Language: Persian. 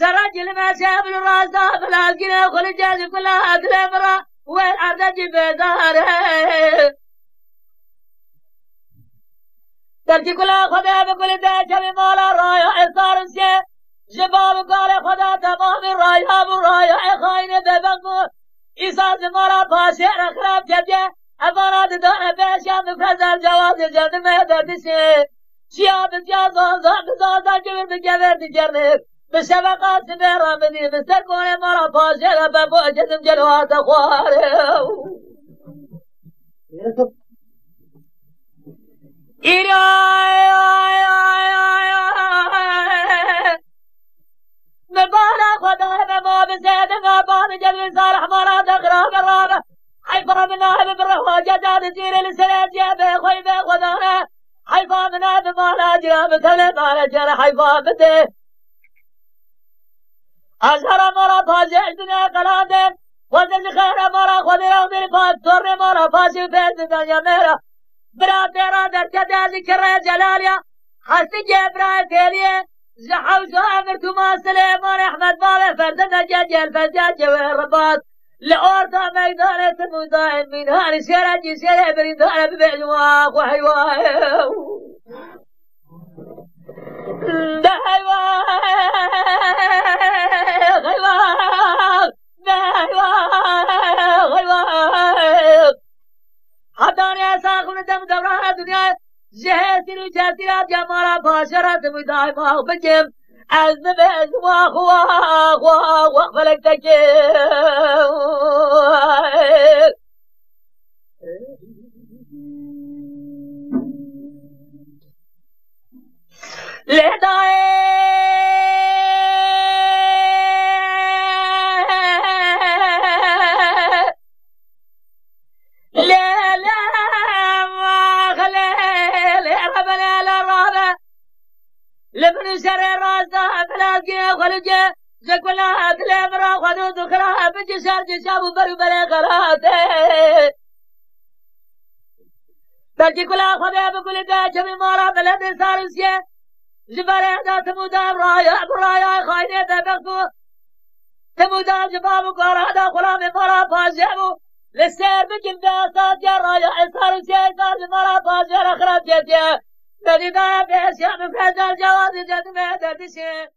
سرجل ما شاب الرازة فلازقنا كل الجاز كلها أدري مرة والأرض جبداره تركي كلها خدا بكل داشة بمالا رايا إصار الشيء جباب قال خدا تمام الرايا برايا خاين ببنو إصار زمالا باشر خراب جبجة أفراد دون باشا مفرزر جواز جرد مهدر دشي شياب جازان زان جبر بجبر دجرنب بشفقات سبيرا مني مسترقون مرا باشر ببو جسم جلوات أخواره مبالا خدا ما بزيد غابان جل صالح مراد اقراب الرابع حيفا من نائب بالرهوة جداد جير لسلام جيبه خيبه خدانا حيفا من نائب مالا جرام تولي مالا جر حيفا بده أزهر مرا فازي الدنيا قلادين وزن خير مرا خذي رغم فاز تر مرا فازي فيز دنيا ميرا برادر در جدا ذكر جلاليا حسن جبرا تيليه زحوز وامر كما سليمان احمد بابا فردنا ججل فزاد جوهر رباط لأورطا ميدان سموداين من هاني سيراجي سيرا بريدان ببعجواق وحيوان ده حيوان حيوان ده حيوان حداني أساقون دم دوران الدنيا جهازين وجاسيرات جمالا باشرات مداي ماغ بجم أزمبز واخ فلك تكير لهداي لمن شر راسه فلاقي خلجه زكلا أكلم را خدود خرا بجسر جساب بربل خراته بلكي كلا خدا بكل داش بمارا بلد سارسيه زباله دا تمودا برايا خاينه دبخو تمودا جباب قرا دا خلا بمارا فازبو لسير بكل داسات جرايا سارسيه دا بمارا فازر خرا جديه بدي دا بيش يا مفرد الجواز جد ما تدشي